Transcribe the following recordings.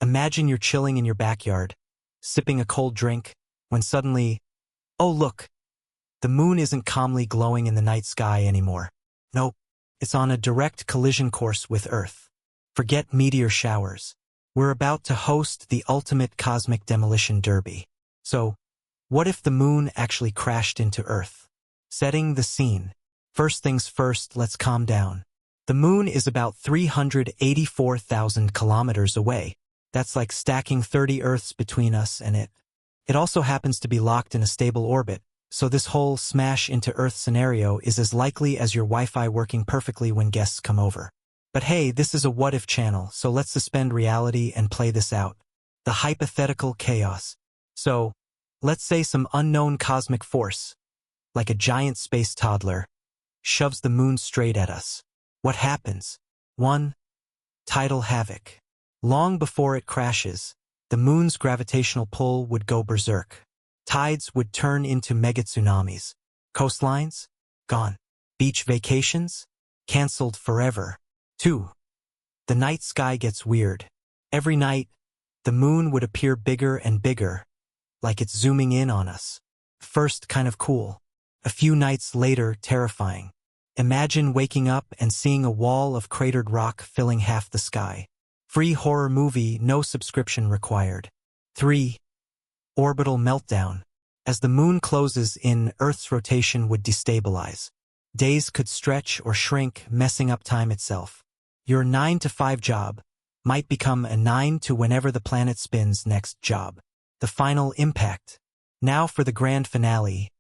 Imagine you're chilling in your backyard, sipping a cold drink, when suddenly, oh look, the moon isn't calmly glowing in the night sky anymore. Nope, it's on a direct collision course with Earth. Forget meteor showers. We're about to host the ultimate cosmic demolition derby. So, what if the moon actually crashed into Earth? Setting the scene. First things first, let's calm down. The moon is about 384,000 kilometers away. That's like stacking 30 Earths between us and it. It also happens to be locked in a stable orbit, so this whole smash into Earth scenario is as likely as your Wi-Fi working perfectly when guests come over. But hey, this is a what-if channel, so let's suspend reality and play this out. The hypothetical chaos. So, let's say some unknown cosmic force, like a giant space toddler, shoves the moon straight at us. What happens? 1. Tidal havoc. Long before it crashes, the moon's gravitational pull would go berserk. Tides would turn into mega-tsunamis. Coastlines? Gone. Beach vacations? Cancelled forever. 2. The night sky gets weird. Every night, the moon would appear bigger and bigger, like it's zooming in on us. First kind of cool. A few nights later, terrifying. Imagine waking up and seeing a wall of cratered rock filling half the sky. Free horror movie, no subscription required. 3. Orbital meltdown. As the moon closes in, Earth's rotation would destabilize. Days could stretch or shrink, messing up time itself. Your 9-to-5 job might become a 9 to whenever the planet spins next job. The final impact. Now for the grand finale.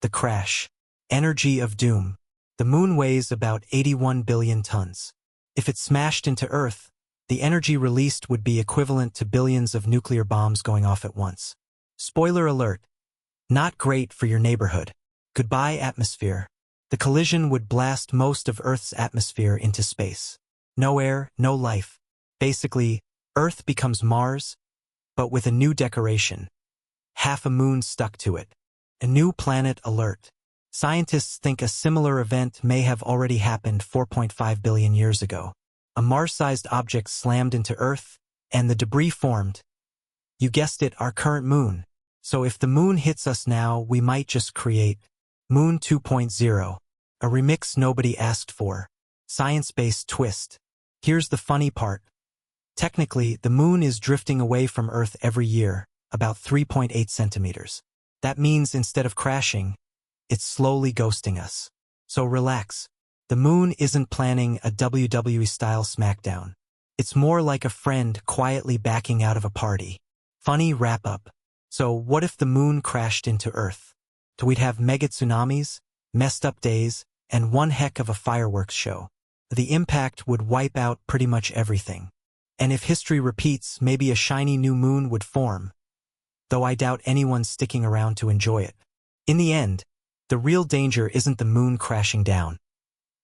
The crash. Energy of doom. The moon weighs about 81 billion tons. If it smashed into Earth, the energy released would be equivalent to billions of nuclear bombs going off at once. Spoiler alert. Not great for your neighborhood. Goodbye, atmosphere. The collision would blast most of Earth's atmosphere into space. No air, no life. Basically, Earth becomes Mars, but with a new decoration. Half a moon stuck to it. A new planet alert. Scientists think a similar event may have already happened 4.5 billion years ago. A Mars-sized object slammed into Earth, and the debris formed. You guessed it, our current moon. So if the moon hits us now, we might just create Moon 2.0, a remix nobody asked for. Science-based twist. Here's the funny part. Technically, the moon is drifting away from Earth every year, about 3.8 centimeters. That means instead of crashing, it's slowly ghosting us. So relax. The moon isn't planning a WWE-style smackdown. It's more like a friend quietly backing out of a party. Funny wrap-up. So what if the moon crashed into Earth? We'd have mega-tsunamis, messed up days, and one heck of a fireworks show. The impact would wipe out pretty much everything. And if history repeats, maybe a shiny new moon would form, though I doubt anyone's sticking around to enjoy it. In the end, the real danger isn't the moon crashing down.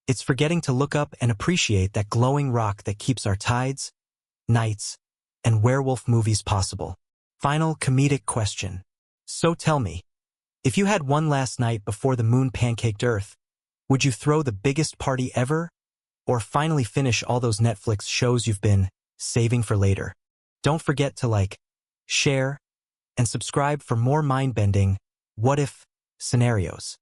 It's forgetting to look up and appreciate that glowing rock that keeps our tides, nights, and werewolf movies possible. Final comedic question. So tell me, if you had one last night before the moon pancaked Earth, would you throw the biggest party ever? Or finally finish all those Netflix shows you've been saving for later? Don't forget to like, share, and subscribe for more mind-bending, what-if scenarios.